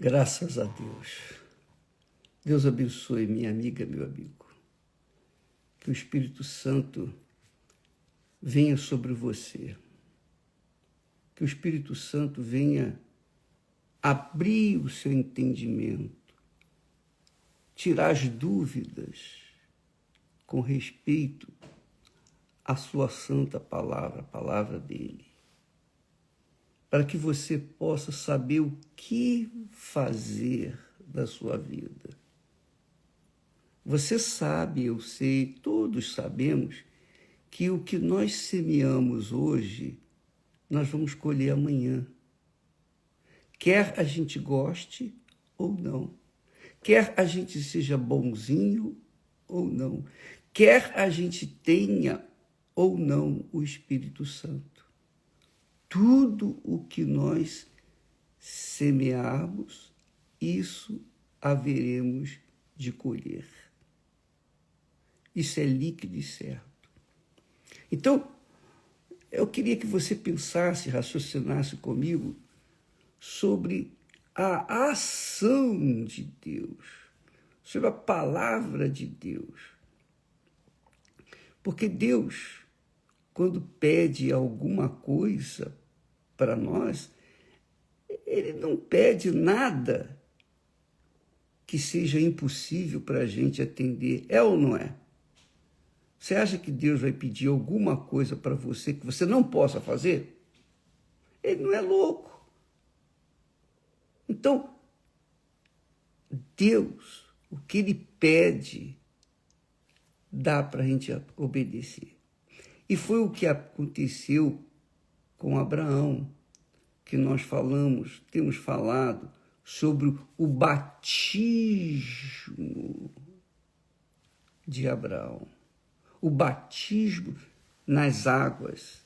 Graças a Deus. Deus abençoe minha amiga, meu amigo. Que o Espírito Santo venha sobre você. Que o Espírito Santo venha abrir o seu entendimento, tirar as dúvidas com respeito à sua santa palavra, a palavra dele, para que você possa saber o que fazer da sua vida. Você sabe, eu sei, todos sabemos que o que nós semeamos hoje, nós vamos colher amanhã. Quer a gente goste ou não. Quer a gente seja bonzinho ou não. Quer a gente tenha ou não o Espírito Santo. Tudo o que nós semearmos, isso haveremos de colher. Isso é líquido e certo. Então, eu queria que você pensasse, raciocinasse comigo sobre a ação de Deus, sobre a palavra de Deus. Porque Deus, quando pede alguma coisa para nós, Ele não pede nada que seja impossível para a gente atender. É ou não é? Você acha que Deus vai pedir alguma coisa para você que você não possa fazer? Ele não é louco. Então, Deus, o que Ele pede, dá para a gente obedecer. E foi o que aconteceu com Abraão, que nós temos falado sobre o batismo de Abraão. O batismo nas águas,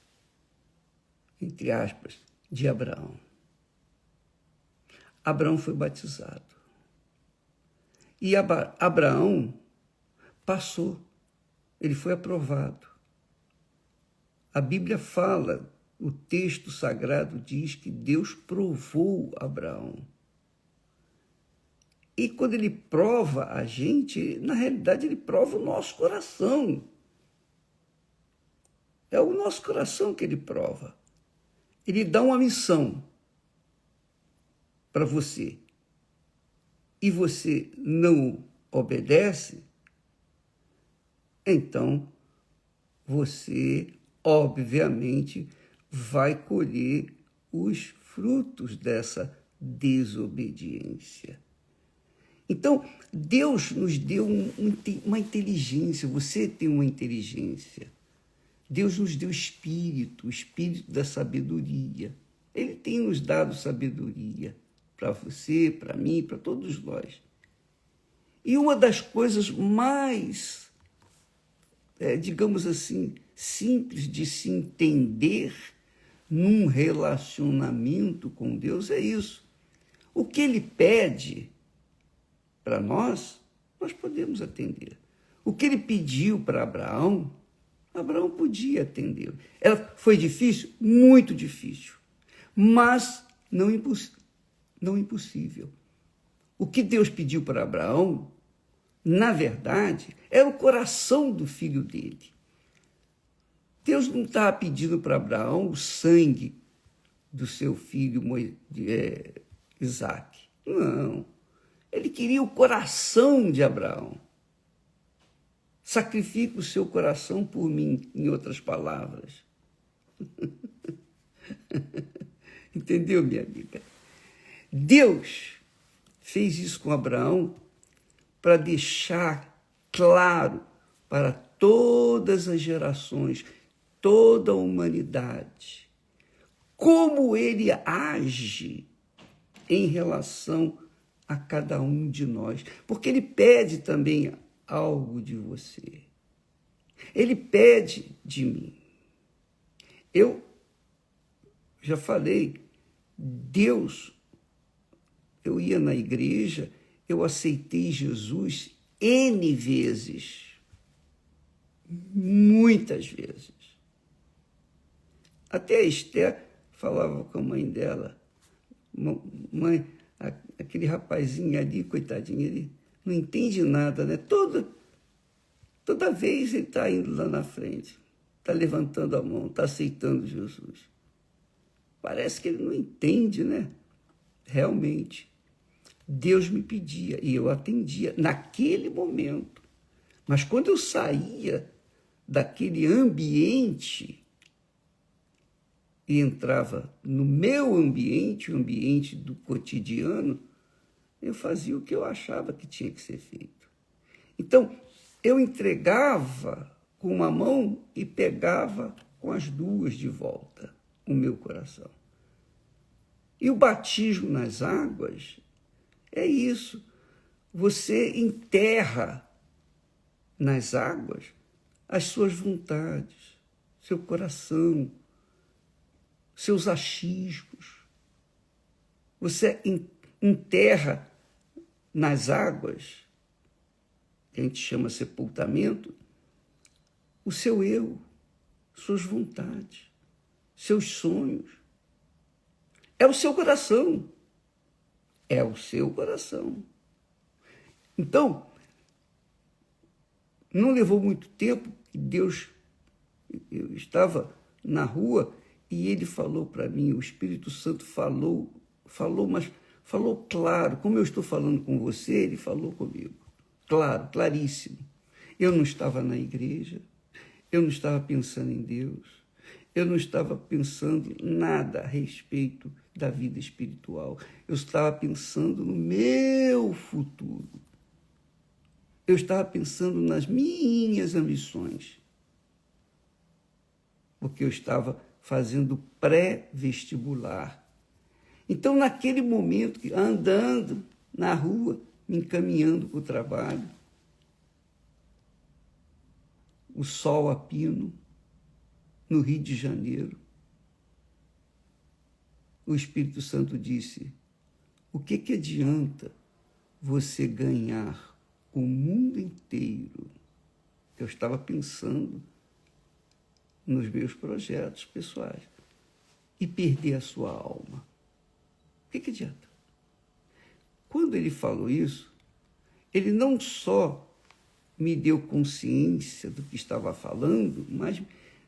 entre aspas, de Abraão. Abraão foi batizado. E Abraão passou, ele foi aprovado. A Bíblia fala, o texto sagrado diz que Deus provou Abraão. E quando ele prova a gente, na realidade ele prova o nosso coração. É o nosso coração que ele prova. Ele dá uma missão para você e você não obedece, então você, obviamente, vai colher os frutos dessa desobediência. Então, Deus nos deu uma inteligência, você tem uma inteligência. Deus nos deu o espírito da sabedoria. Ele tem nos dado sabedoria para você, para mim, para todos nós. E uma das coisas mais, digamos assim, simples de se entender num relacionamento com Deus é isso. O que Ele pede para nós, nós podemos atender. O que Ele pediu para Abraão, Abraão podia atendê-lo. Foi difícil? Muito difícil. Mas não impossível. O que Deus pediu para Abraão, na verdade, era o coração do filho dele. Deus não estava pedindo para Abraão o sangue do seu filho Isaac. Não. Ele queria o coração de Abraão. Sacrifica o seu coração por mim, em outras palavras. Entendeu, minha amiga? Deus fez isso com Abraão para deixar claro para todas as gerações, toda a humanidade, como Ele age em relação a cada um de nós. Porque Ele pede também algo de você. Ele pede de mim. Eu já falei, Deus, eu ia na igreja, eu aceitei Jesus N vezes, muitas vezes. Até a Esther falava com a mãe dela, mãe, Aquele rapazinho ali, coitadinho, ele não entende nada, né? Toda vez ele está indo lá na frente, está levantando a mão, está aceitando Jesus. Parece que ele não entende, né? Realmente, Deus me pedia e eu atendia naquele momento. Mas quando eu saía daquele ambiente e entrava no meu ambiente, o ambiente do cotidiano, eu fazia o que eu achava que tinha que ser feito. Então, eu entregava com uma mão e pegava com as duas de volta o meu coração. E o batismo nas águas é isso. Você enterra nas águas as suas vontades, seu coração, seus achismos. Você enterra nas águas, que a gente chama sepultamento, o seu eu, suas vontades, seus sonhos. É o seu coração. É o seu coração. Então, não levou muito tempo que Deus... Eu estava na rua e ele falou para mim, o Espírito Santo falou, mas falou claro. Como eu estou falando com você, ele falou comigo. Claro, claríssimo. Eu não estava na igreja, eu não estava pensando em Deus, eu não estava pensando nada a respeito da vida espiritual. Eu estava pensando no meu futuro. Eu estava pensando nas minhas ambições. Porque eu estava fazendo pré-vestibular. Então, naquele momento, andando na rua, me encaminhando para o trabalho, o sol a pino, no Rio de Janeiro, o Espírito Santo disse: o que adianta você ganhar o mundo inteiro? Eu estava pensando nos meus projetos pessoais e perder a sua alma. O que adianta? Quando ele falou isso, ele não só me deu consciência do que estava falando, mas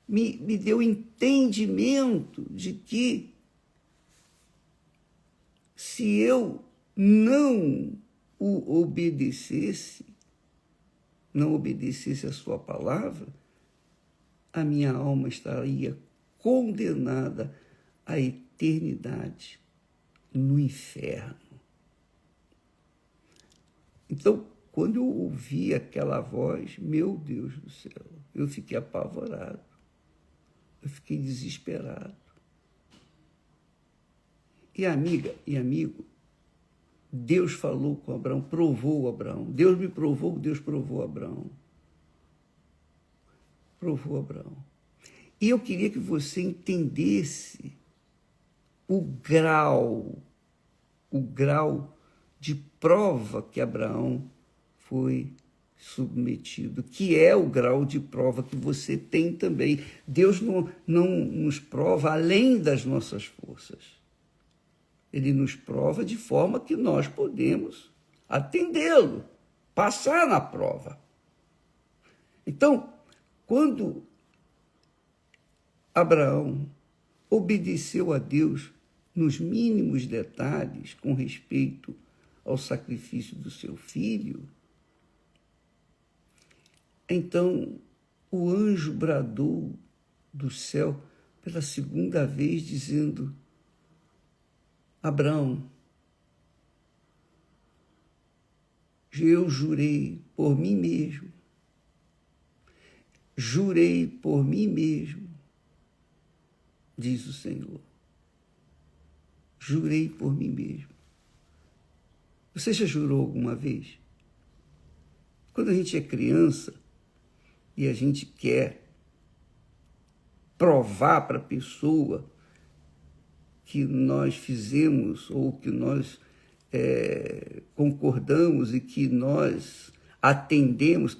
me deu entendimento de que se eu não obedecesse a sua palavra, a minha alma estaria condenada à eternidade no inferno. Então, quando eu ouvi aquela voz, meu Deus do céu, eu fiquei apavorado, eu fiquei desesperado. E amiga e amigo, Deus falou com Abraão, provou Abraão. Deus me provou, Deus provou Abraão. Provou Abraão. E eu queria que você entendesse o grau de prova que Abraão foi submetido, que é o grau de prova que você tem também. Deus não nos prova além das nossas forças. Ele nos prova de forma que nós podemos atendê-lo, passar na prova. Então, quando Abraão obedeceu a Deus nos mínimos detalhes com respeito ao sacrifício do seu filho, então o anjo bradou do céu pela segunda vez, dizendo: Abraão, eu jurei por mim mesmo, diz o Senhor. Jurei por mim mesmo. Você já jurou alguma vez? Quando a gente é criança e a gente quer provar para a pessoa que nós fizemos ou que nós concordamos e que nós atendemos.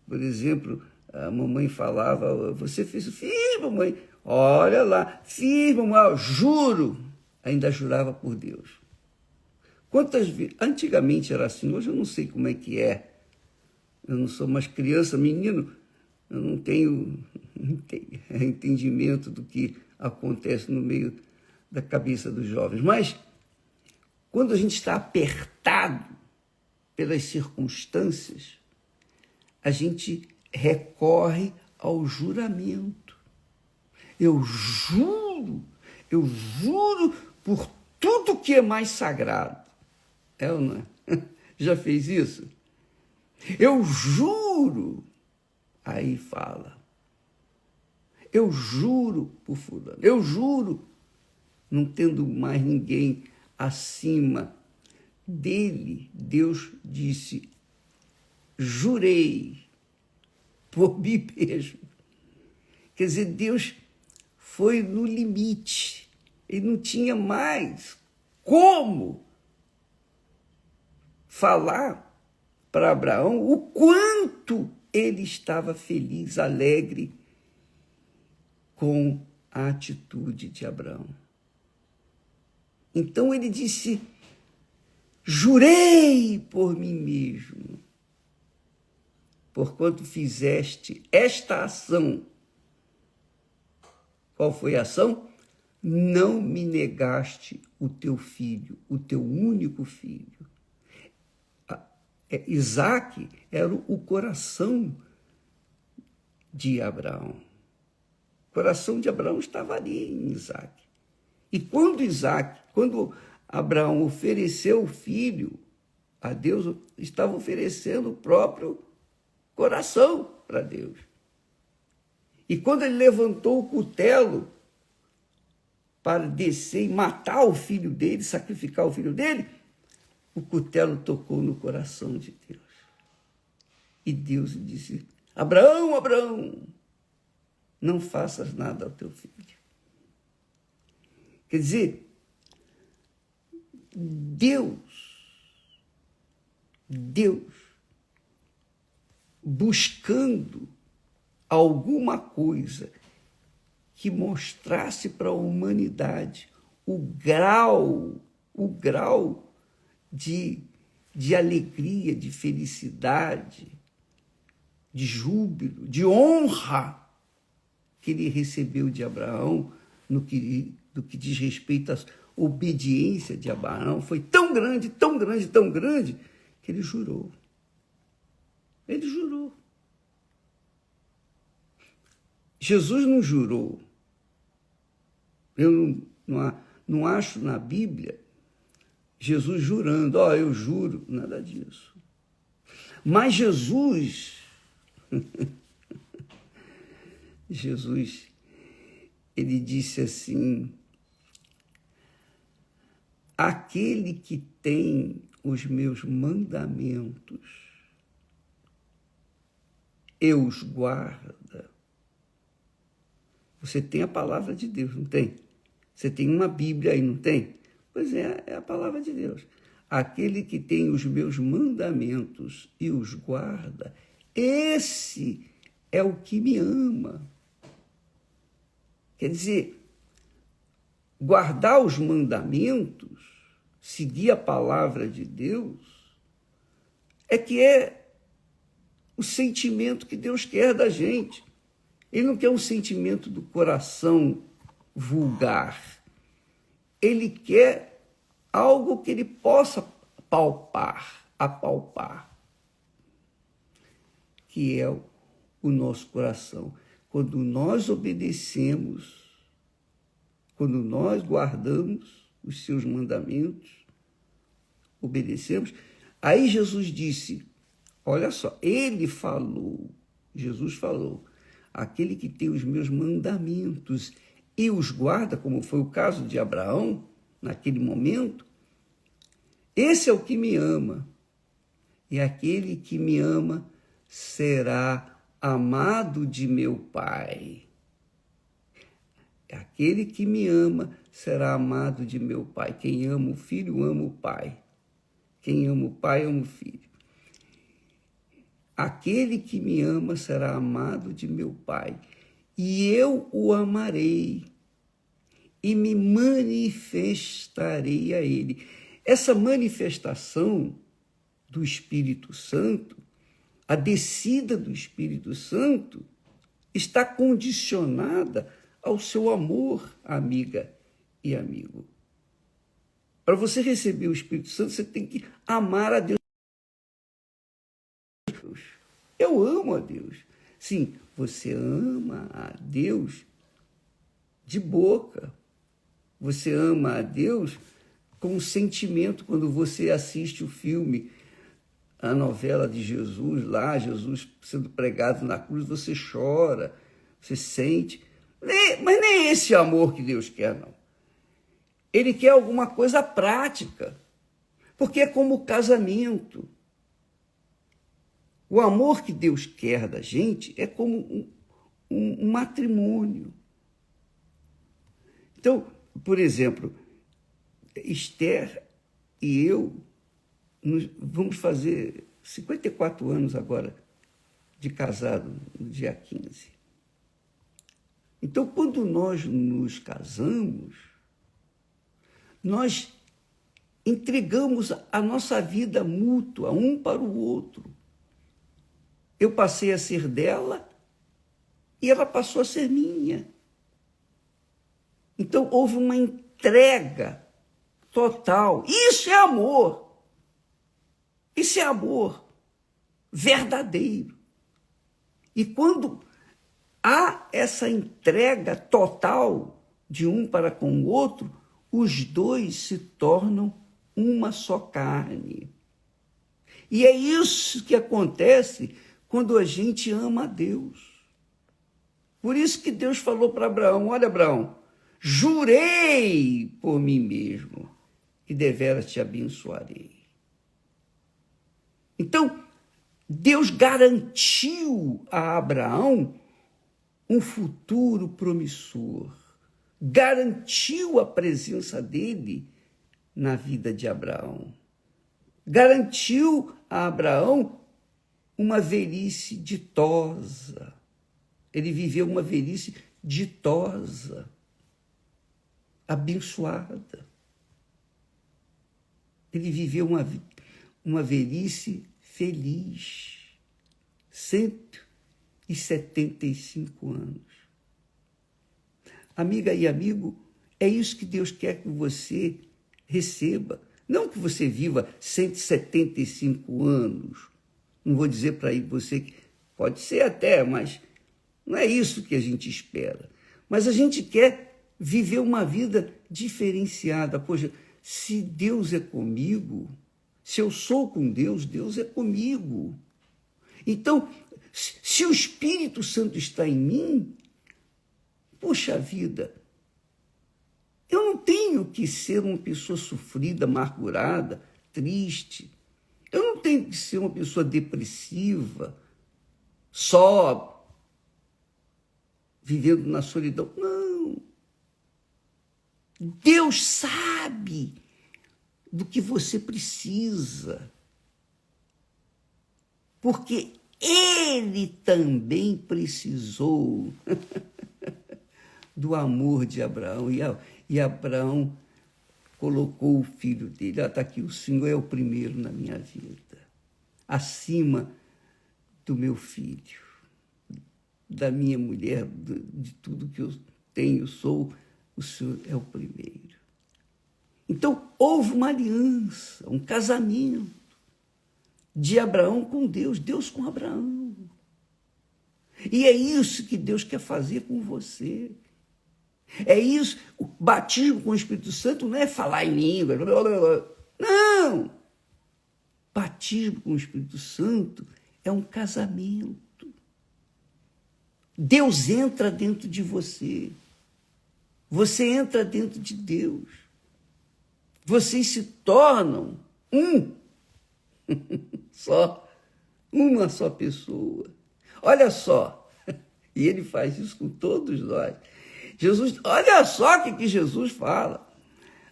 Por exemplo, a mamãe falava: você fez? Fiz, mamãe. Olha lá, fiz, mamãe, juro. Ainda jurava por Deus. Quantas vezes? Antigamente era assim, hoje eu não sei como é que é. Eu não sou mais criança, menino, eu não tenho entendimento do que acontece no meio da cabeça dos jovens. Mas quando a gente está apertado pelas circunstâncias, a gente recorre ao juramento. Eu juro por tudo que é mais sagrado. É ou não é? Já fez isso? Eu juro. Aí fala. Eu juro por fulano. Eu juro, não tendo mais ninguém acima dele, Deus disse, jurei por mim mesmo. Quer dizer, Deus foi no limite. Ele não tinha mais como falar para Abraão o quanto ele estava feliz, alegre com a atitude de Abraão. Então ele disse, jurei por mim mesmo, porquanto fizeste esta ação. Qual foi a ação? Não me negaste o teu filho, o teu único filho. Isaac era o coração de Abraão. O coração de Abraão estava ali em Isaac. E quando Abraão ofereceu o filho a Deus, estava oferecendo o próprio coração para Deus. E quando ele levantou o cutelo para descer e matar o filho dele, sacrificar o filho dele, o cutelo tocou no coração de Deus. E Deus disse, Abraão, Abraão, não faças nada ao teu filho. Quer dizer, Deus buscando alguma coisa que mostrasse para a humanidade o grau de alegria, de felicidade, de júbilo, de honra que ele recebeu de Abraão no que diz respeito à obediência de Abraão, foi tão grande, tão grande, tão grande, que ele jurou. Ele jurou. Jesus não jurou. Eu não acho na Bíblia Jesus jurando, eu juro, nada disso. Mas Jesus, ele disse assim, aquele que tem os meus mandamentos e os guarda. Você tem a palavra de Deus, não tem? Você tem uma Bíblia aí, não tem? Pois é a palavra de Deus. Aquele que tem os meus mandamentos e os guarda, esse é o que me ama. Quer dizer, guardar os mandamentos, seguir a palavra de Deus, é o sentimento que Deus quer da gente. Ele não quer um sentimento do coração vulgar. Ele quer algo que ele possa apalpar, que é o nosso coração. Quando nós obedecemos, quando nós guardamos os seus mandamentos, obedecemos, aí Jesus disse, olha só, Jesus falou, aquele que tem os meus mandamentos e os guarda, como foi o caso de Abraão, naquele momento, esse é o que me ama. E aquele que me ama será amado de meu Pai. Aquele que me ama será amado de meu Pai. Quem ama o Filho, ama o Pai. Quem ama o Pai, ama o Filho. Aquele que me ama será amado de meu Pai. E eu o amarei e me manifestarei a ele. essa manifestação do Espírito Santo, a descida do Espírito Santo, está condicionada ao seu amor, amiga e amigo. Para você receber o Espírito Santo, você tem que amar a Deus. Eu amo a Deus. Sim, você ama a Deus de boca. Você ama a Deus com sentimento quando você assiste o filme, a novela de Jesus, lá, Jesus sendo pregado na cruz, você chora, você sente. Mas nem é esse amor que Deus quer, não. Ele quer alguma coisa prática, porque é como o casamento. O amor que Deus quer da gente é como um matrimônio. Então, por exemplo, Esther e eu vamos fazer 54 anos agora de casado, no dia 15. Então, quando nós nos casamos, nós entregamos a nossa vida mútua, um para o outro. Eu passei a ser dela e ela passou a ser minha. Então, houve uma entrega total. Isso é amor. Isso é amor verdadeiro. E quando há essa entrega total de um para com o outro, os dois se tornam uma só carne. E é isso que acontece quando a gente ama a Deus. Por isso que Deus falou para Abraão: olha, Abraão, jurei por mim mesmo que deveras te abençoarei. Então, Deus garantiu a Abraão um futuro promissor, garantiu a presença dele na vida de Abraão, garantiu a Abraão uma velhice ditosa. Ele viveu uma velhice ditosa, abençoada. Ele viveu uma velhice feliz, 175 anos. Amiga e amigo, é isso que Deus quer que você receba. Não que você viva 175 anos. Não vou dizer para você que pode ser até, mas não é isso que a gente espera. Mas a gente quer viver uma vida diferenciada. Poxa, se Deus é comigo, se eu sou com Deus, Deus é comigo. Então, se o Espírito Santo está em mim, poxa vida, eu não tenho que ser uma pessoa sofrida, amargurada, triste. Eu não tenho que ser uma pessoa depressiva, só vivendo na solidão. Não. Deus sabe do que você precisa, porque Ele também precisou do amor de Abraão, e Abraão colocou o filho dele. Está aqui: o Senhor é o primeiro na minha vida, acima do meu filho, da minha mulher, de tudo que eu tenho, sou, o Senhor é o primeiro. Então, houve uma aliança, um casamento de Abraão com Deus, Deus com Abraão. E é isso que Deus quer fazer com você. É isso. O batismo com o Espírito Santo não é falar em língua. Não! Batismo com o Espírito Santo é um casamento. Deus entra dentro de você. Você entra dentro de Deus. Vocês se tornam um só, uma só pessoa. Olha só, e Ele faz isso com todos nós. Jesus, olha só o que Jesus fala: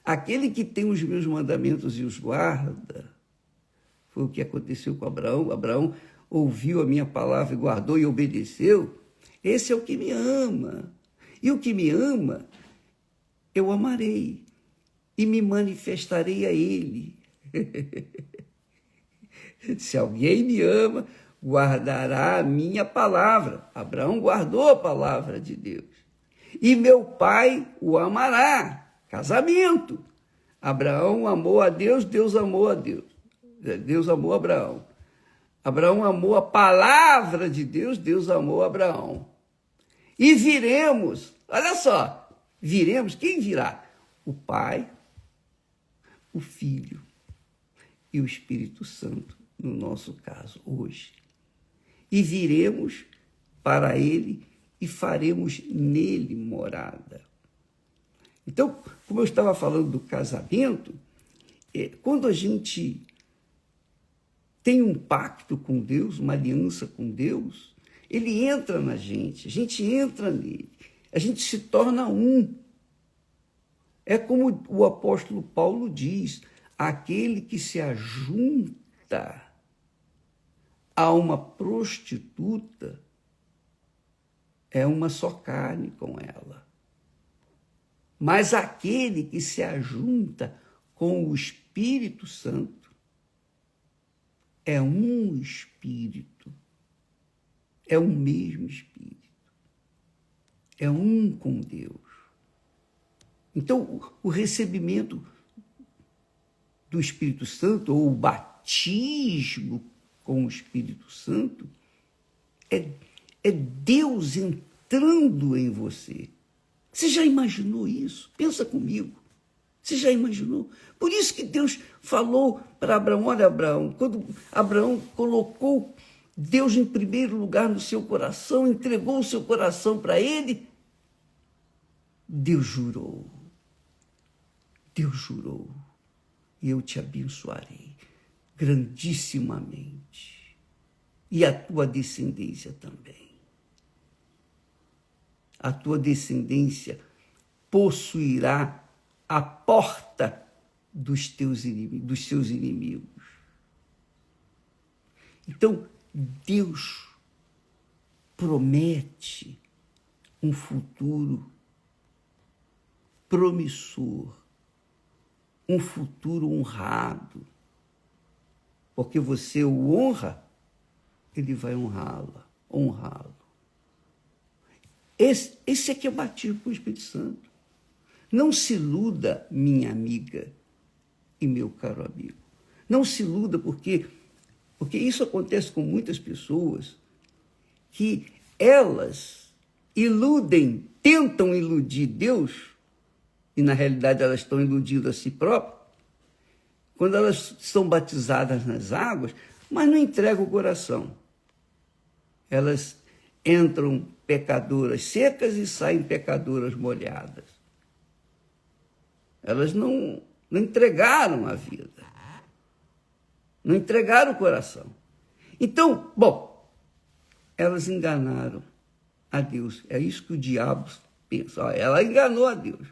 aquele que tem os meus mandamentos e os guarda. Foi o que aconteceu com Abraão. Abraão ouviu a minha palavra e guardou e obedeceu. Esse é o que me ama. E o que me ama, eu amarei. e me manifestarei a ele. Se alguém me ama, guardará a minha palavra. Abraão guardou a palavra de Deus. E meu pai o amará. Casamento. Abraão amou a Deus, Deus amou a Deus. Deus amou Abraão. Abraão amou a palavra de Deus, Deus amou Abraão. E viremos, olha só, viremos, quem virá? O Pai, o Filho e o Espírito Santo, no nosso caso, hoje. E viremos para ele e faremos nele morada. Então, como eu estava falando do casamento, quando a gente tem um pacto com Deus, uma aliança com Deus, ele entra na gente, a gente entra nele, a gente se torna um. É como o apóstolo Paulo diz, aquele que se ajunta a uma prostituta é uma só carne com ela. Mas aquele que se ajunta com o Espírito Santo é um Espírito, é o mesmo Espírito, é um com Deus. Então, o recebimento do Espírito Santo, ou o batismo com o Espírito Santo, é Deus entrando em você. Você já imaginou isso? Pensa comigo. Você já imaginou? Por isso que Deus falou para Abraão, olha, Abraão, quando Abraão colocou Deus em primeiro lugar no seu coração, entregou o seu coração para ele, Deus jurou, e eu te abençoarei grandissimamente, e a tua descendência também. A tua descendência possuirá a porta dos seus inimigos. Então, Deus promete um futuro promissor, um futuro honrado. Porque você o honra, ele vai honrá-lo. Esse aqui é o batismo com o Espírito Santo. Não se iluda, minha amiga e meu caro amigo. Não se iluda porque isso acontece com muitas pessoas que elas tentam iludir Deus, e na realidade elas estão iludindo a si próprias, quando elas são batizadas nas águas, mas não entregam o coração. Elas entram pecadoras secas e saem pecadoras molhadas. Elas não entregaram a vida, não entregaram o coração. Então, elas enganaram a Deus. É isso que o diabo pensa. Ela enganou a Deus.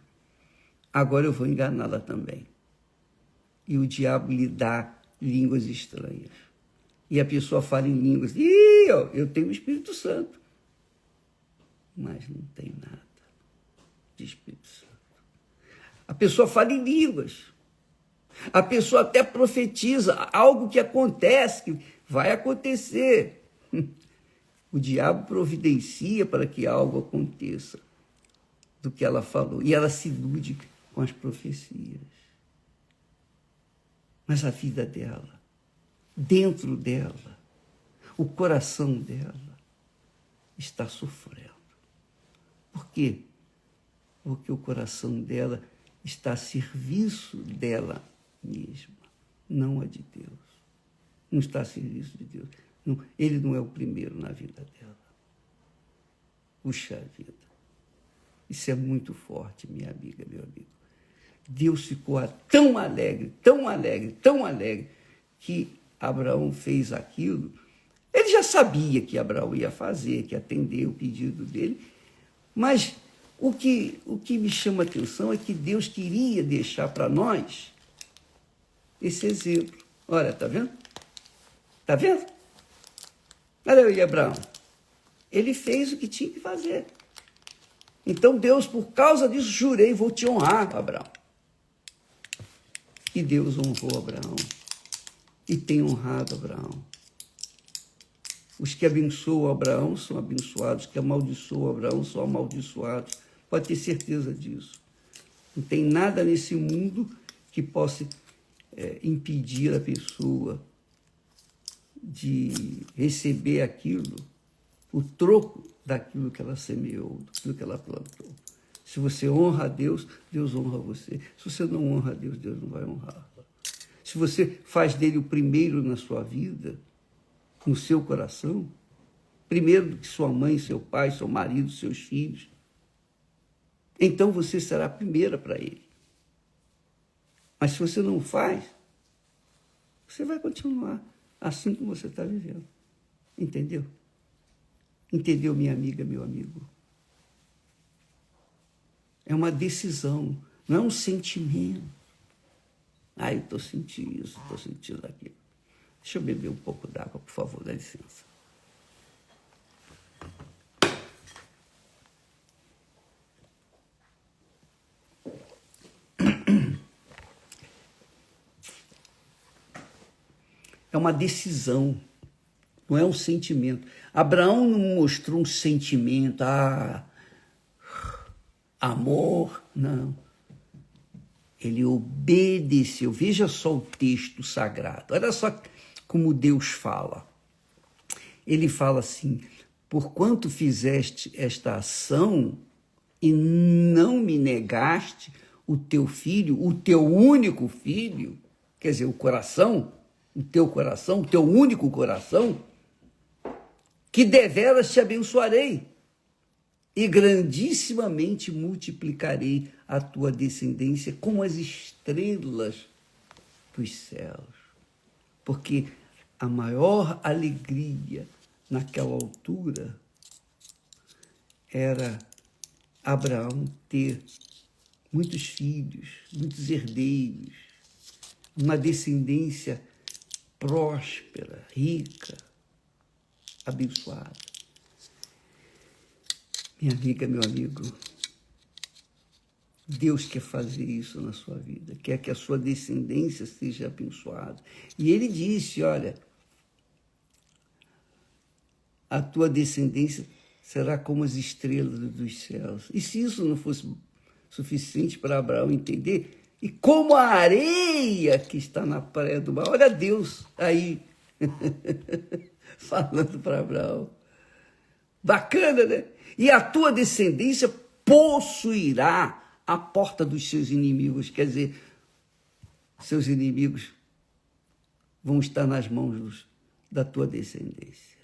Agora eu vou enganá-la também. E o diabo lhe dá línguas estranhas. E a pessoa fala em línguas. Eu tenho o Espírito Santo. Mas não tem nada de Espírito Santo. A pessoa fala em línguas. A pessoa até profetiza algo que acontece, que vai acontecer. O diabo providencia para que algo aconteça do que ela falou. E ela se ilude com as profecias. Mas a vida dela, dentro dela, o coração dela está sofrendo. Por quê? Porque o coração dela está a serviço dela mesma, não a de Deus. Não está a serviço de Deus. Não, ele não é o primeiro na vida dela. Puxa vida. Isso é muito forte, minha amiga, meu amigo. Deus ficou tão alegre, que Abraão fez aquilo. Ele já sabia que Abraão ia fazer, que ia atender o pedido dele, mas o que me chama a atenção é que Deus queria deixar para nós esse exemplo. Olha, tá vendo? Tá vendo? Olha aí, Abraão. Ele fez o que tinha que fazer. Então Deus, por causa disso, jurei, vou te honrar, Abraão. E Deus honrou Abraão e tem honrado Abraão. Os que abençoam Abraão são abençoados, os que amaldiçoam Abraão são amaldiçoados. Pode ter certeza disso. Não tem nada nesse mundo que possa impedir a pessoa de receber aquilo, o troco daquilo que ela semeou, daquilo que ela plantou. Se você honra a Deus, Deus honra você. Se você não honra a Deus, Deus não vai honrar. Se você faz dele o primeiro na sua vida, no seu coração, primeiro do que sua mãe, seu pai, seu marido, seus filhos, então você será a primeira para ele. Mas se você não faz, você vai continuar assim como você está vivendo. Entendeu? Entendeu, minha amiga, meu amigo? É uma decisão, não é um sentimento. Eu estou sentindo isso, estou sentindo aquilo. Deixa eu beber um pouco d'água, por favor, dá licença. É uma decisão, não é um sentimento. Abraão não mostrou um sentimento, amor, não. Ele obedeceu. Veja só o texto sagrado. Olha só como Deus fala. Ele fala assim: porquanto fizeste esta ação e não me negaste o teu filho, o teu único filho, quer dizer, o teu único coração, que deveras te abençoarei e grandissimamente multiplicarei a tua descendência como as estrelas dos céus. Porque a maior alegria naquela altura era Abraão ter muitos filhos, muitos herdeiros, uma descendência próspera, rica, abençoada. Minha amiga, meu amigo, Deus quer fazer isso na sua vida, quer que a sua descendência seja abençoada. E ele disse, olha, a tua descendência será como as estrelas dos céus. E se isso não fosse suficiente para Abraão entender, e como a areia que está na praia do mar, olha Deus aí, falando para Abraão. Bacana, né? E a tua descendência possuirá a porta dos seus inimigos. Quer dizer, seus inimigos vão estar nas mãos da tua descendência.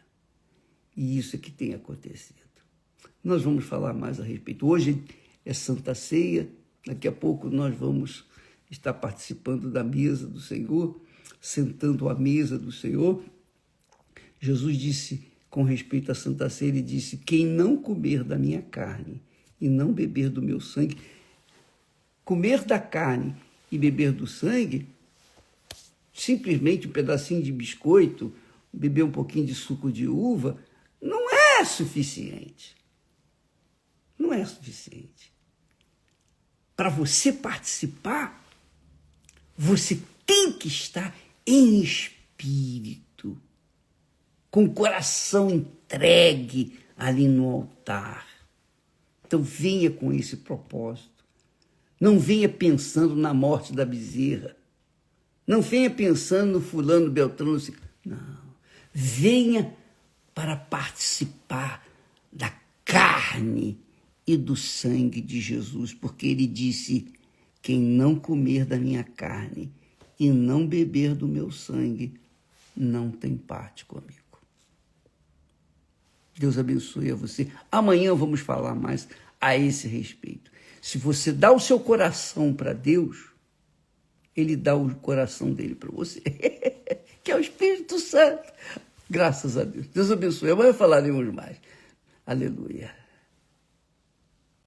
E isso é que tem acontecido. Nós vamos falar mais a respeito. Hoje é Santa Ceia, daqui a pouco nós vamos estar participando da mesa do Senhor, sentando à mesa do Senhor. Jesus disse, com respeito à Santa Ceia, ele disse: quem não comer da minha carne e não beber do meu sangue, comer da carne e beber do sangue, simplesmente um pedacinho de biscoito, beber um pouquinho de suco de uva, não é suficiente. Não é suficiente. Para você participar, você tem que estar em espírito, com o coração entregue ali no altar. Então venha com esse propósito. Não venha pensando na morte da bezerra. Não venha pensando no fulano, beltrano. Não. Venha para participar da carne e do sangue de Jesus, porque ele disse: quem não comer da minha carne e não beber do meu sangue, não tem parte comigo. Deus abençoe a você. Amanhã vamos falar mais a esse respeito. Se você dá o seu coração para Deus, Ele dá o coração dele para você, que é o Espírito Santo. Graças a Deus. Deus abençoe. Amanhã falaremos mais. Aleluia.